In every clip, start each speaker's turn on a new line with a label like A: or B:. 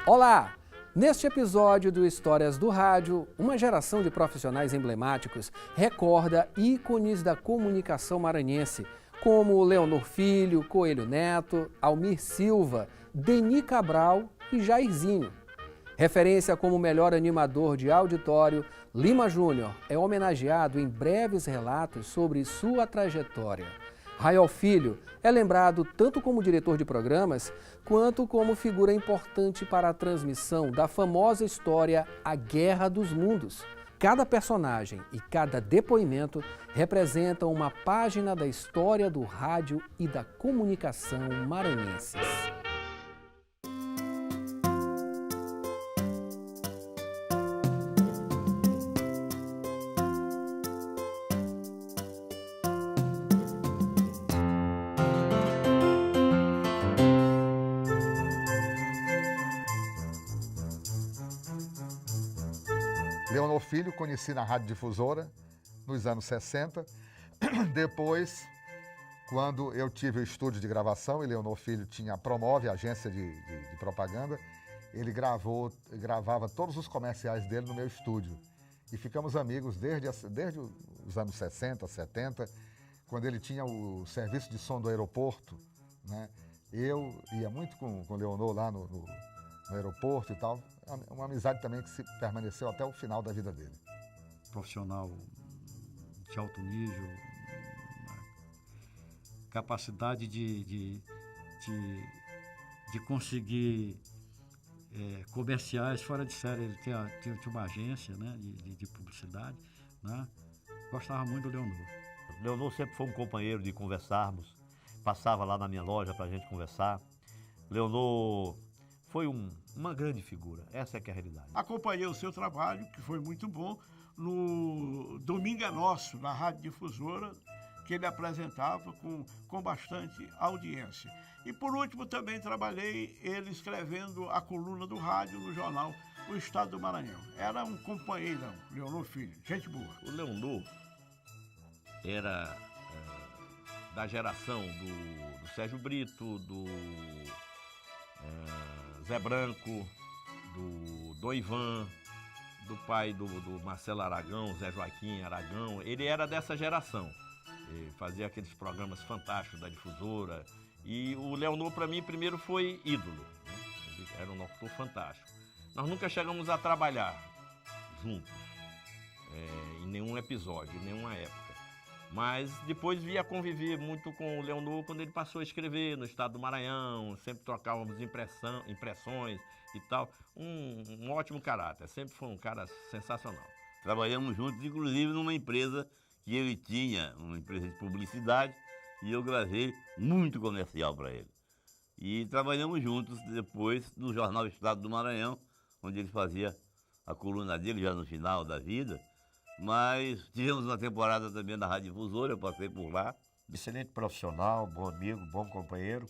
A: Olá! Neste episódio do Histórias do Rádio, uma geração de profissionais emblemáticos recorda ícones da comunicação maranhense, como Leonor Filho, Coelho Neto, Almir Silva, Deni Cabral e Jairzinho. Referência como melhor animador de auditório, Lima Júnior é homenageado em breves relatos sobre sua trajetória. Raiol Filho é lembrado tanto como diretor de programas, quanto como figura importante para a transmissão da famosa história A Guerra dos Mundos. Cada personagem e cada depoimento representam uma página da história do rádio e da comunicação maranhenses.
B: Leonor Filho, conheci na Rádio Difusora, nos anos 60. Depois, quando eu tive o estúdio de gravação, e Leonor Filho tinha a Promove, a agência de propaganda, ele gravava todos os comerciais dele no meu estúdio. E ficamos amigos desde os anos 60, 70, quando ele tinha o serviço de som do aeroporto, né? Eu ia muito com o Leonor lá no aeroporto e tal. Uma amizade também que se permaneceu até o final da vida dele.
C: Profissional de alto nível, capacidade de conseguir comerciais fora de série. Ele tinha uma agência, né, de publicidade, né? Gostava muito do Leonor.
D: Leonor sempre foi um companheiro de conversarmos, passava lá na minha loja para a gente conversar. Leonor foi uma grande figura, essa é que é a realidade.
E: Acompanhei o seu trabalho, que foi muito bom, no Domingo é Nosso, na Rádio Difusora, que ele apresentava com bastante audiência. E por último também trabalhei ele escrevendo a coluna do rádio no jornal O Estado do Maranhão. Era um companheirão, Leonor Filho, gente boa.
F: O Leonor era da geração do Sérgio Brito, do Zé Branco, do Dom Ivan, do pai do Marcelo Aragão, Zé Joaquim Aragão. Ele era dessa geração. Ele fazia aqueles programas fantásticos da Difusora. E o Leonor, para mim, primeiro foi ídolo, né? Ele era um locutor fantástico. Nós nunca chegamos a trabalhar juntos, em nenhum episódio, em nenhuma época. Mas depois via conviver muito com o Leonor quando ele passou a escrever no Estado do Maranhão, sempre trocávamos impressões e tal. Um ótimo caráter, sempre foi um cara sensacional.
G: Trabalhamos juntos, inclusive numa empresa que ele tinha, uma empresa de publicidade, e eu gravei muito comercial para ele. E trabalhamos juntos depois no jornal Estado do Maranhão, onde ele fazia a coluna dele já no final da vida. Mas tivemos uma temporada também na Rádio Difusora, eu passei por lá.
H: Excelente profissional, bom amigo, bom companheiro.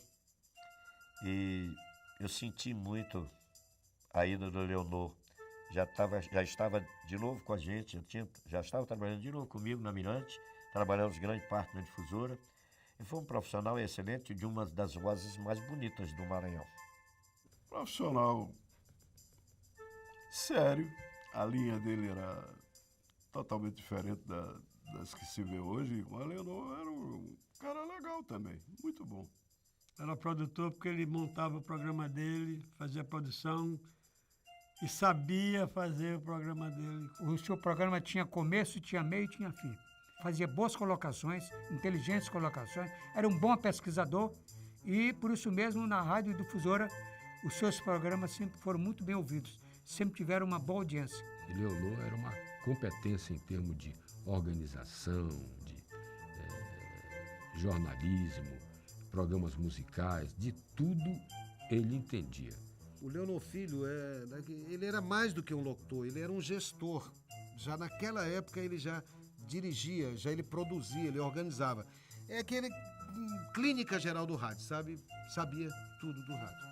H: E eu senti muito a ida do Leonor. Já estava de novo com a gente, já estava trabalhando de novo comigo na Mirante, trabalhamos grande parte na Difusora. E foi um profissional excelente, de uma das vozes mais bonitas do Maranhão.
E: Profissional sério, a linha dele era totalmente diferente das que se vê hoje. O Leonor era um cara legal também, muito bom.
I: Era produtor porque ele montava o programa dele, fazia a produção e sabia fazer o programa dele.
J: O seu programa tinha começo, tinha meio e tinha fim. Fazia boas colocações, inteligentes colocações, era um bom pesquisador e, por isso mesmo, na Rádio Difusora, os seus programas sempre foram muito bem ouvidos, sempre tiveram uma boa audiência.
K: E Leonor era uma competência em termos de organização, de jornalismo, programas musicais, de tudo ele entendia.
L: O Leonor Filho, ele era mais do que um locutor, ele era um gestor. Já naquela época ele já dirigia, já ele produzia, ele organizava. É aquele clínica geral do rádio, sabe? Sabia tudo do rádio.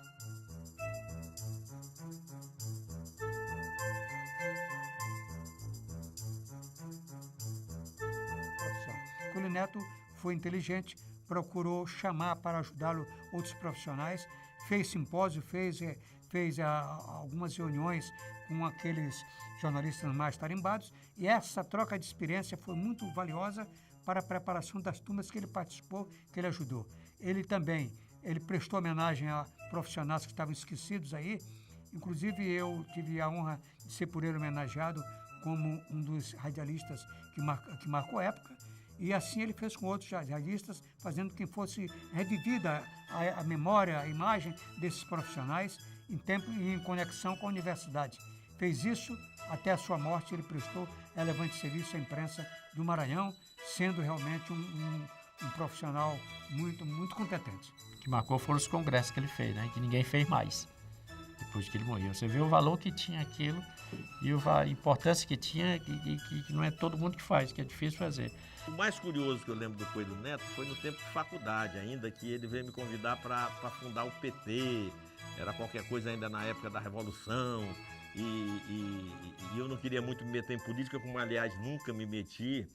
J: Coelho Neto foi inteligente, procurou chamar para ajudá-lo outros profissionais, fez simpósio, fez algumas reuniões com aqueles jornalistas mais tarimbados, e essa troca de experiência foi muito valiosa para a preparação das turmas que ele participou, que ele ajudou. Ele prestou homenagem a profissionais que estavam esquecidos aí, inclusive eu tive a honra de ser por ele homenageado como um dos radialistas que marcou a época, e assim ele fez com outros radialistas, fazendo que fosse revivida a memória, a imagem desses profissionais em conexão com a universidade. Fez isso até a sua morte, ele prestou relevante serviço à imprensa do Maranhão, sendo realmente um profissional muito, muito competente.
M: O que marcou foram os congressos que ele fez, né? Que ninguém fez mais, depois que ele morreu. Você vê o valor que tinha aquilo e a importância que tinha, que não é todo mundo que faz, que é difícil fazer.
F: O mais curioso que eu lembro do Coelho Neto foi no tempo de faculdade ainda, que ele veio me convidar para fundar o PT, era qualquer coisa ainda na época da Revolução, e eu não queria muito me meter em política, como aliás nunca me meti.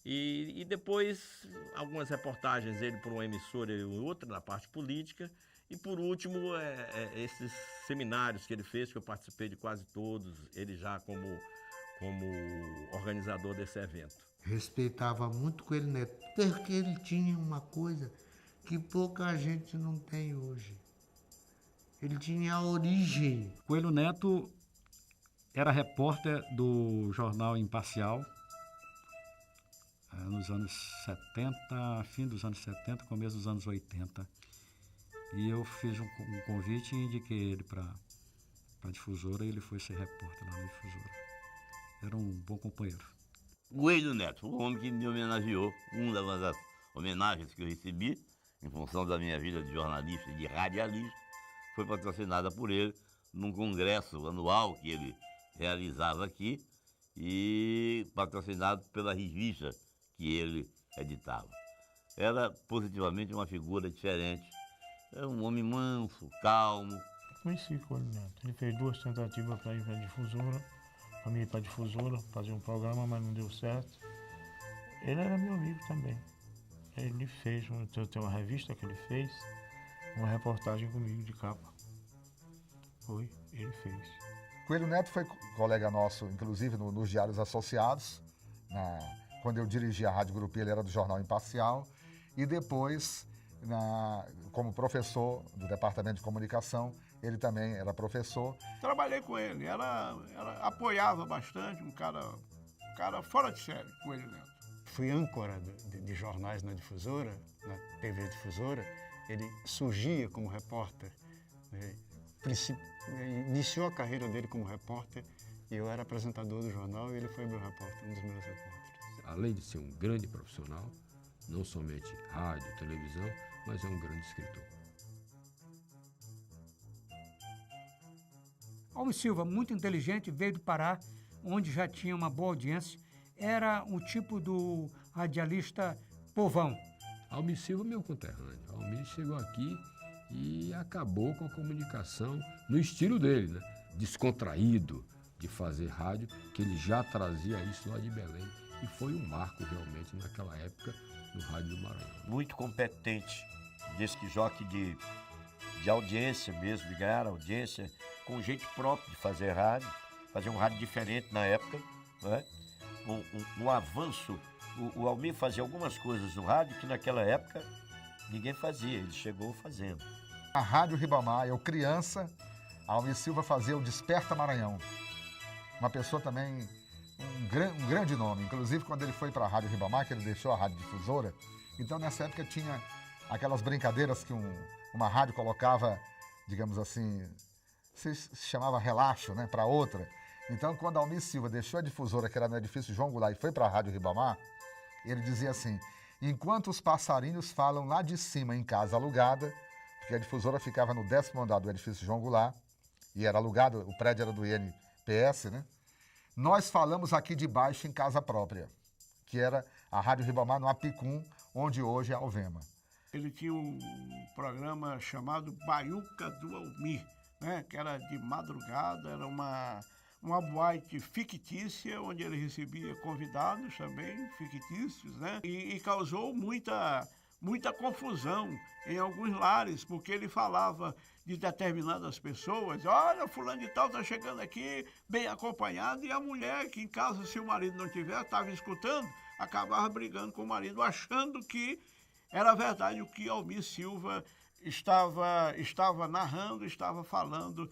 F: E depois algumas reportagens ele para uma emissora e outra na parte política, e por último esses seminários que ele fez, que eu participei de quase todos, ele já como organizador desse evento.
N: Respeitava muito Coelho Neto, porque ele tinha uma coisa que pouca gente não tem hoje. Ele tinha a origem.
C: Coelho Neto era repórter do jornal Imparcial, nos anos 70, fim dos anos 70, começo dos anos 80. E eu fiz um convite e indiquei ele para a Difusora, e ele foi ser repórter lá na Difusora. Era um bom companheiro.
G: Coelho Neto, o homem que me homenageou, uma das homenagens que eu recebi, em função da minha vida de jornalista e de radialista, foi patrocinada por ele num congresso anual que ele realizava aqui e patrocinado pela revista que ele editava. Era positivamente uma figura diferente, era um homem manso, calmo.
O: Conheci o Coelho Neto, ele fez 2 tentativas para ir para a Difusora, para mim ir para a Difusora, fazer um programa, mas não deu certo. Ele era meu amigo também. Ele fez, tem uma revista que ele fez, uma reportagem comigo de capa. Ele fez.
B: Coelho Neto foi colega nosso, inclusive, nos Diários Associados. Quando eu dirigi a Rádio Grupi, ele era do Jornal Imparcial. E depois, como professor do Departamento de Comunicação, ele também era professor.
E: Trabalhei com ele, apoiava bastante, um cara fora de série, Coelho Neto.
P: Fui âncora de jornais na Difusora, na TV Difusora. Ele surgia como repórter, né? Iniciou a carreira dele como repórter, e eu era apresentador do jornal e ele foi meu repórter, um dos meus repórteres.
K: Além de ser um grande profissional, não somente rádio, televisão, mas é um grande escritor.
J: Almir Silva, muito inteligente, veio do Pará, onde já tinha uma boa audiência. Era o tipo do radialista povão.
K: Almir Silva é meu conterrâneo. Almir chegou aqui e acabou com a comunicação no estilo dele, né? Descontraído de fazer rádio, que ele já trazia isso lá de Belém. E foi um marco realmente naquela época no Rádio do Maranhão.
H: Muito competente, disque jockey de audiência mesmo, de ganhar audiência, com um jeito próprio de fazer rádio, fazer um rádio diferente na época, né? Um avanço, o Almir fazia algumas coisas no rádio que naquela época ninguém fazia, ele chegou fazendo.
B: A Rádio Ribamar, eu criança, Almir Silva fazia o Desperta Maranhão. Uma pessoa também, um grande nome, inclusive quando ele foi para a Rádio Ribamar, que ele deixou a Rádio Difusora, então nessa época tinha aquelas brincadeiras que uma rádio colocava, digamos assim, se chamava relaxo, né, para outra. Então, quando Almir Silva deixou a Difusora, que era no edifício João Goulart, e foi para a Rádio Ribamar, ele dizia assim: enquanto os passarinhos falam lá de cima em casa alugada, porque a Difusora ficava no 10º andar do edifício João Goulart, e era alugado, o prédio era do INPS, né? Nós falamos aqui de baixo em casa própria, que era a Rádio Ribamar no Apicum, onde hoje é a Alvema.
E: Ele tinha um programa chamado Baiuca do Almir, né? Que era de madrugada, era uma boate fictícia, onde ele recebia convidados também fictícios, né? E causou muita muita confusão em alguns lares, porque ele falava de determinadas pessoas, olha, fulano de tal está chegando aqui bem acompanhado, e a mulher que em casa, se o marido não tiver, estava escutando, acabava brigando com o marido, achando que era verdade o que Almir Silva estava narrando, estava falando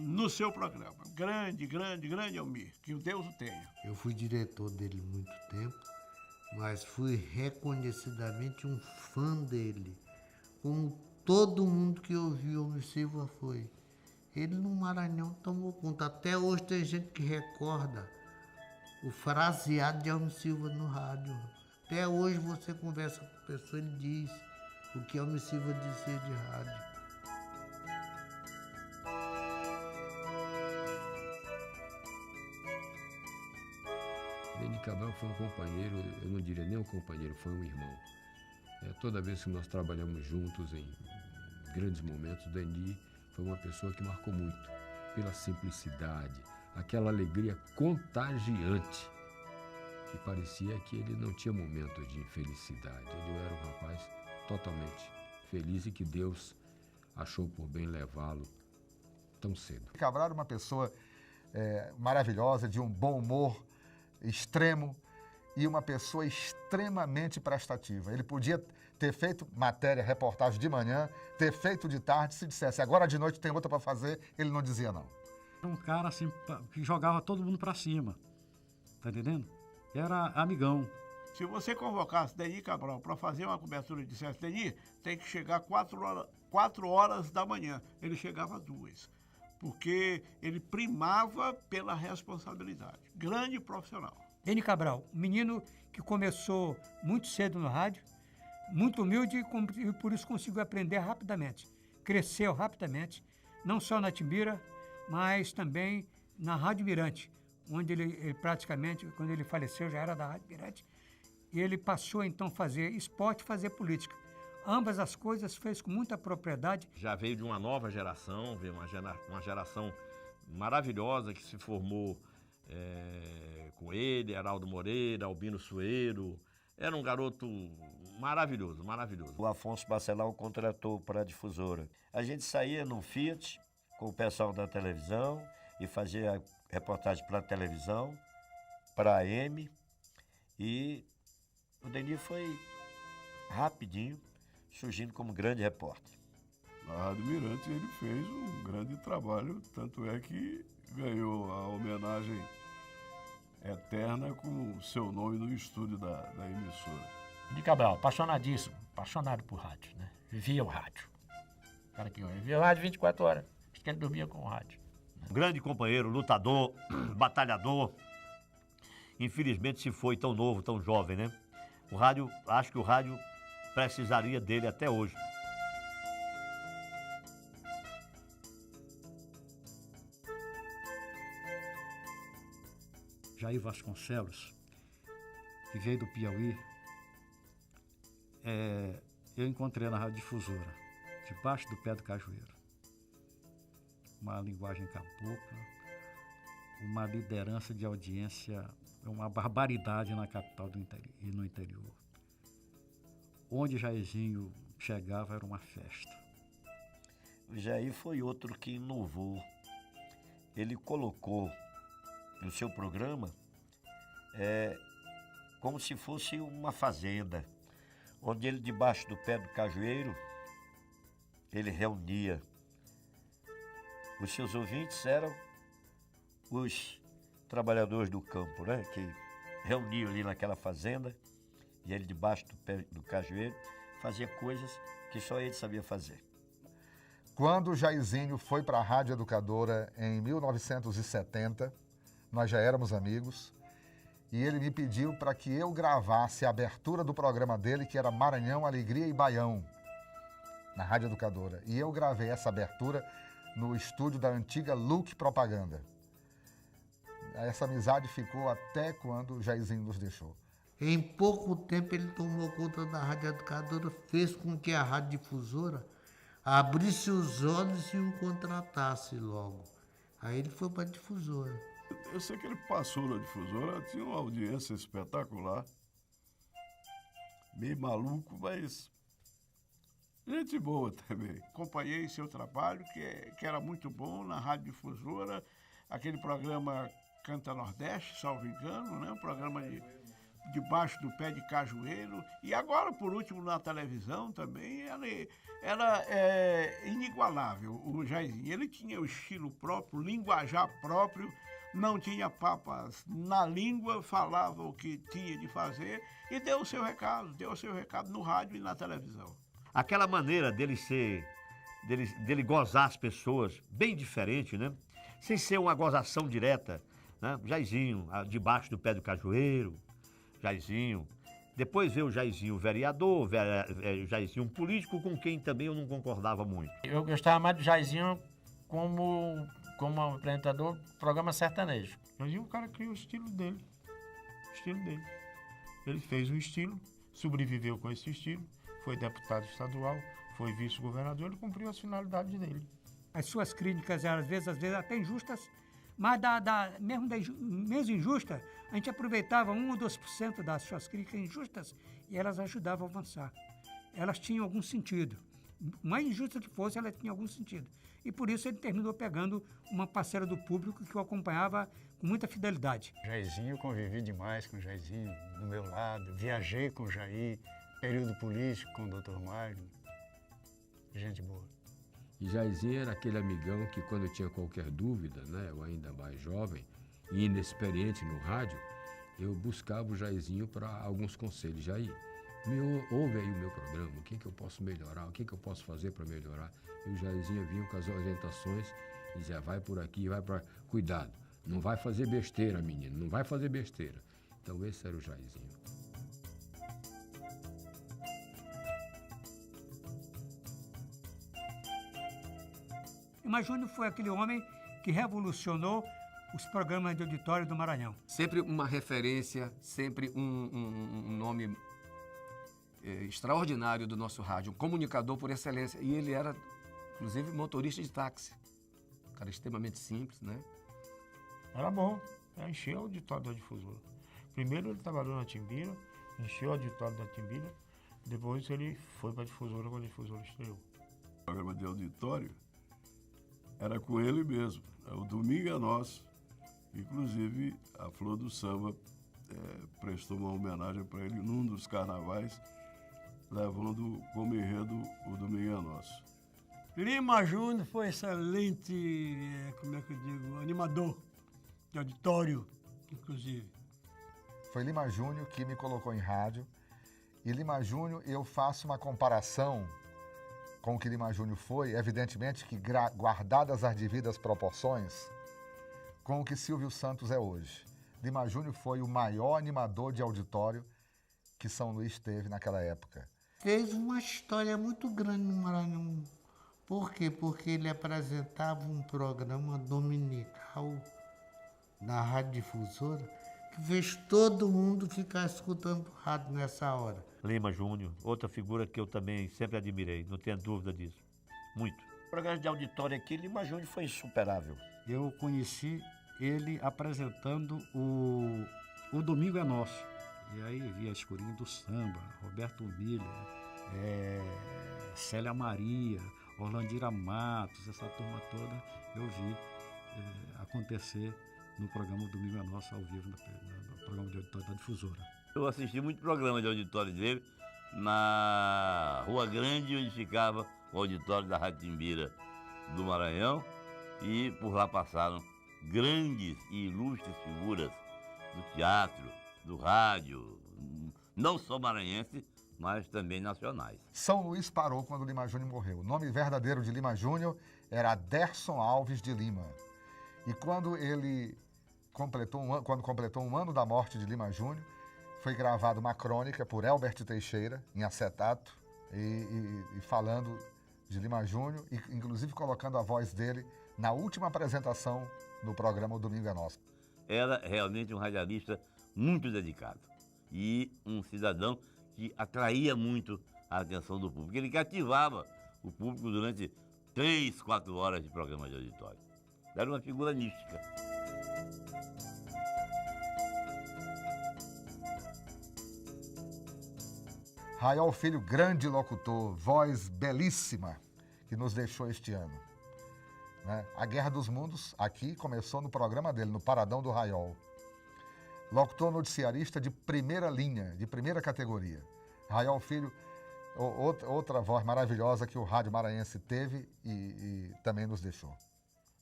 E: no seu programa. Grande, grande, grande Almir, que o Deus o tenha.
N: Eu fui diretor dele muito tempo, mas fui reconhecidamente um fã dele, como todo mundo que ouviu Almir Silva foi. Ele no Maranhão tomou conta. Até hoje tem gente que recorda o fraseado de Almir Silva no rádio. Até hoje você conversa com a pessoa, ele diz o que Almir Silva dizia de rádio.
K: Deni Cabral foi um companheiro, eu não diria nem um companheiro, foi um irmão. Toda vez que nós trabalhamos juntos em grandes momentos, Deni foi uma pessoa que marcou muito pela simplicidade, aquela alegria contagiante, que parecia que ele não tinha momentos de infelicidade. Ele era um rapaz totalmente feliz e que Deus achou por bem levá-lo tão cedo.
B: Cabral era uma pessoa maravilhosa, de um bom humor extremo e uma pessoa extremamente prestativa. Ele podia ter feito matéria, reportagem de manhã, ter feito de tarde, se dissesse agora de noite tem outra para fazer, ele não dizia não.
C: Era um cara assim, que jogava todo mundo para cima, tá entendendo? Era amigão.
E: Se você convocasse Deni Cabral para fazer uma cobertura e dissesse, Deni, tem que chegar 4 horas da manhã, ele chegava às 2. Porque ele primava pela responsabilidade. Grande profissional.
J: Deni Cabral, um menino que começou muito cedo no rádio, muito humilde e por isso conseguiu aprender rapidamente. Cresceu rapidamente, não só na Timbira, mas também na Rádio Mirante, onde ele praticamente, quando ele faleceu, já era da Rádio Mirante, e ele passou então a fazer esporte e fazer política. Ambas as coisas fez com muita propriedade.
F: Já veio de uma nova geração, veio uma geração maravilhosa que se formou com ele, Heraldo Moreira, Albino Sueiro. Era um garoto maravilhoso, maravilhoso.
H: O Afonso Bacelar o contratou para a difusora. A gente saía num Fiat com o pessoal da televisão e fazia reportagem para a televisão, para a AM. E o Deni foi rapidinho surgindo como grande repórter.
Q: Na Rádio Mirante ele fez um grande trabalho, tanto é que ganhou a homenagem eterna com o seu nome no estúdio da emissora.
M: Deni Cabral, apaixonadíssimo, apaixonado por rádio, né? Vivia o rádio. O cara que vivia o rádio 24 horas. Acho que ele dormia com o rádio.
D: Um grande companheiro, lutador, batalhador. Infelizmente se foi tão novo, tão jovem, né? O rádio, acho que o rádio precisaria dele até hoje.
C: Jair Vasconcelos, que veio do Piauí, eu encontrei na Rádio Difusora, debaixo do pé do cajueiro. Uma linguagem cabocla, uma liderança de audiência, uma barbaridade na capital e no interior. Onde Jairzinho chegava era uma festa.
H: O Jair foi outro que inovou. Ele colocou no seu programa como se fosse uma fazenda, onde ele, debaixo do pé do cajueiro, ele reunia. Os seus ouvintes eram os trabalhadores do campo, né? Que reuniam ali naquela fazenda e ele, debaixo do pé do cajueiro, fazia coisas que só ele sabia fazer.
B: Quando o Jairzinho foi para a Rádio Educadora em 1970, nós já éramos amigos, e ele me pediu para que eu gravasse a abertura do programa dele, que era Maranhão, Alegria e Baião, na Rádio Educadora. E eu gravei essa abertura no estúdio da antiga Look Propaganda. Essa amizade ficou até quando o Jairzinho nos deixou.
N: Em pouco tempo ele tomou conta da Rádio Educadora, fez com que a Rádio Difusora abrisse os olhos e o contratasse logo. Aí ele foi para a Difusora.
Q: Eu sei que ele passou na Difusora, tinha uma audiência espetacular. meio maluco, mas gente boa também.
E: Acompanhei seu trabalho, que era muito bom na Rádio Difusora, aquele programa Canta Nordeste, salvo engano, né? Um programa debaixo do pé de cajueiro. E agora, por último, na televisão também, era inigualável o Jairzinho. Ele tinha o estilo próprio, linguajar próprio, não tinha papas na língua, falava o que tinha de fazer e deu o seu recado no rádio e na televisão.
D: Aquela maneira dele gozar as pessoas, bem diferente, né? Sem ser uma gozação direta, né? Jairzinho, debaixo do pé do cajueiro, Jairzinho. Depois veio o Jairzinho vereador, Jairzinho político, com quem também eu não concordava muito.
M: Eu gostava mais do Jairzinho como apresentador do programa sertanejo.
O: Jairzinho, o cara criou o estilo dele. Ele fez um estilo, sobreviveu com esse estilo, foi deputado estadual, foi vice-governador, ele cumpriu as finalidades dele.
J: As suas críticas eram, às vezes até injustas, mas mesmo injusta, a gente aproveitava 1 ou 2% das suas críticas injustas e elas ajudavam a avançar. Elas tinham algum sentido. Mais injusta que fosse, ela tinha algum sentido. E por isso ele terminou pegando uma parcela do público que o acompanhava com muita fidelidade.
P: Jairzinho, eu convivi demais com o Jairzinho, do meu lado, viajei com o Jair, período político com o Dr. Magno. Gente boa.
K: E Jairzinho era aquele amigão que quando eu tinha qualquer dúvida, né, eu ainda mais jovem e inexperiente no rádio, eu buscava o Jairzinho para alguns conselhos. Jair, ouve aí o meu programa, o que eu posso melhorar, o que eu posso fazer para melhorar. E o Jairzinho vinha com as orientações e dizia, vai por aqui, vai para... Cuidado, não vai fazer besteira, menino, não vai fazer besteira. Então esse era o Jairzinho.
J: Mas Júnior foi aquele homem que revolucionou os programas de auditório do Maranhão.
A: Sempre uma referência, sempre um nome extraordinário do nosso rádio, um comunicador por excelência. E ele era, inclusive, motorista de táxi. Um cara extremamente simples, né?
O: Era bom, encheu o auditório da Difusora. Primeiro ele trabalhou na Timbira, encheu o auditório da Timbira, depois ele foi para a Difusora quando a Difusora estreou.
Q: O programa de auditório era com ele mesmo, o Domingo é Nosso. Inclusive, a Flor do Samba prestou uma homenagem para ele num dos carnavais, levando como enredo o Domingo é Nosso.
I: Lima Júnior foi excelente, animador de auditório, inclusive.
B: Foi Lima Júnior que me colocou em rádio. E Lima Júnior, eu faço uma comparação com o que Lima Júnior foi, evidentemente que guardadas as devidas proporções, com o que Silvio Santos é hoje. Lima Júnior foi o maior animador de auditório que São Luís teve naquela época.
N: Fez uma história muito grande no Maranhão. Por quê? Porque ele apresentava um programa dominical na Rádio Difusora que fez todo mundo ficar escutando rádio nessa hora.
D: Lima Júnior, outra figura que eu também sempre admirei, não tenho dúvida disso. Muito.
H: O programa de auditório aqui, Lima Júnior foi insuperável.
C: Eu conheci ele apresentando o Domingo é Nosso. E aí via Escurinho do Samba, Roberto Miller, Célia Maria, Orlandira Matos, essa turma toda eu vi acontecer no programa Domingo é Nosso, ao vivo, no programa de auditório da Difusora.
G: Eu assisti muito programa de auditório dele na Rua Grande, onde ficava o auditório da Rádio Timbira do Maranhão, e por lá passaram grandes e ilustres figuras do teatro, do rádio, não só maranhense, mas também nacionais.
B: São Luís parou quando Lima Júnior morreu. O nome verdadeiro de Lima Júnior era Derson Alves de Lima. E quando ele completou um ano da morte de Lima Júnior, foi gravada uma crônica por Elbert Teixeira, em acetato, e falando de Lima Júnior, e inclusive colocando a voz dele na última apresentação no programa O Domingo é Nosso.
G: Era realmente um radialista muito dedicado e um cidadão que atraía muito a atenção do público. Ele cativava o público durante 3, 4 horas de programa de auditório. Era uma figura mística.
B: Raiol Filho, grande locutor, voz belíssima, que nos deixou este ano. Né? A Guerra dos Mundos, aqui, começou no programa dele, no Paradão do Raiol. Locutor noticiarista de primeira linha, de primeira categoria. Raiol Filho, outra voz maravilhosa que o rádio maranhense teve e também nos deixou.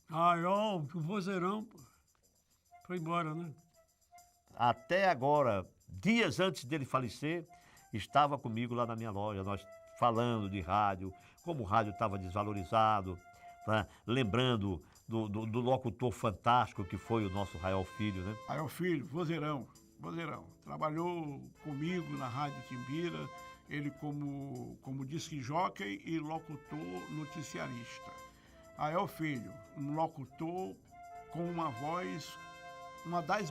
I: Raiol, o vozeirão, pô. Foi embora, né?
D: Até agora, dias antes dele falecer, estava comigo lá na minha loja, nós falando de rádio, como o rádio estava desvalorizado, né? Lembrando do locutor fantástico que foi o nosso Raiol Filho, né?
E: Raiol Filho, vozeirão. Trabalhou comigo na Rádio Timbira, ele como disc jockey e locutor noticiarista. Raiol Filho, um locutor com uma voz, uma das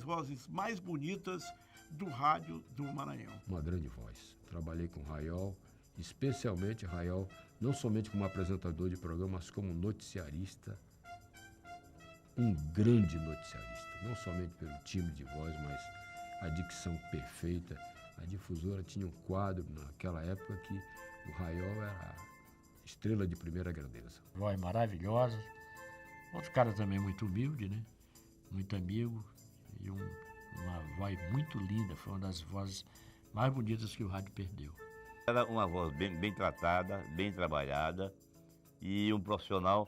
E: vozes mais bonitas do rádio do Maranhão.
K: Uma grande voz. Trabalhei com Raiol, especialmente Raiol, não somente como apresentador de programa, mas como noticiarista. Um grande noticiarista, não somente pelo timbre de voz, mas a dicção perfeita. A Difusora tinha um quadro naquela época que o Raiol era estrela de primeira grandeza.
M: Voz maravilhosa. Outro cara também muito humilde, né? Muito amigo e uma voz muito linda. Foi uma das vozes mais bonitas que o rádio perdeu.
G: Era uma voz bem tratada, bem trabalhada e um profissional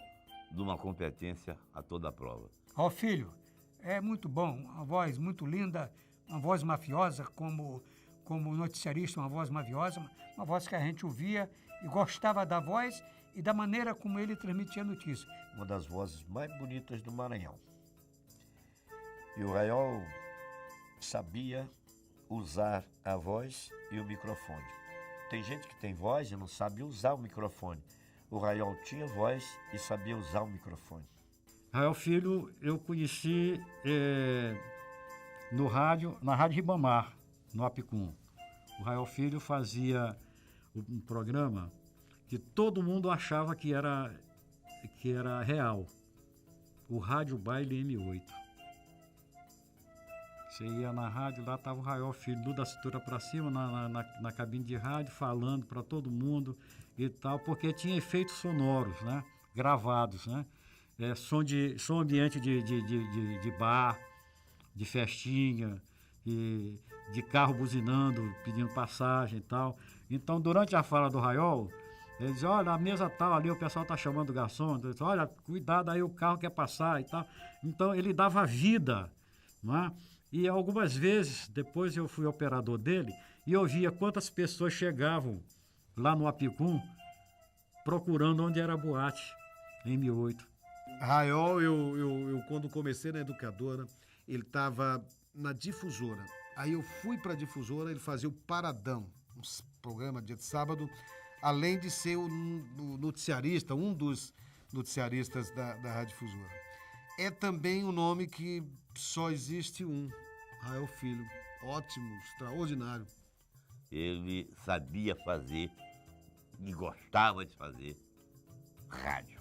G: de uma competência a toda a prova.
J: Ó, filho, é muito bom, uma voz muito linda, uma voz mafiosa, como noticiarista, uma voz mafiosa, uma voz que a gente ouvia e gostava da voz e da maneira como ele transmitia a notícia.
H: Uma das vozes mais bonitas do Maranhão. E o Raiol sabia usar a voz e o microfone. Tem gente que tem voz e não sabe usar o microfone. O Raiol tinha voz e sabia usar o microfone.
C: Raiol Filho eu conheci na Rádio Ribamar, no Apicum. O Raiol Filho fazia um programa que todo mundo achava que era real. O Rádio Baile M8. Você ia na rádio, lá estava o Raiol Filho, da cintura para cima, na cabine de rádio, falando para todo mundo e tal, porque tinha efeitos sonoros, né? Gravados, né? Som ambiente de bar, de festinha, de carro buzinando, pedindo passagem e tal. Então, durante a fala do Raiol, ele dizia, olha, a mesa tal ali, o pessoal está chamando o garçom, então, disse, olha, cuidado aí, o carro quer passar e tal. Então, ele dava vida, não é? E algumas vezes, depois eu fui operador dele, e eu via quantas pessoas chegavam lá no Apicum procurando onde era a boate, M8.
L: Raiol, eu quando comecei na Educadora, ele estava na Difusora. Aí eu fui para a Difusora, ele fazia o Paradão, um programa dia de sábado, além de ser o noticiarista, um dos noticiaristas da Rádio Difusora. É também um nome que só existe um, Raiol Filho. Ótimo, extraordinário.
G: Ele sabia fazer e gostava de fazer rádio.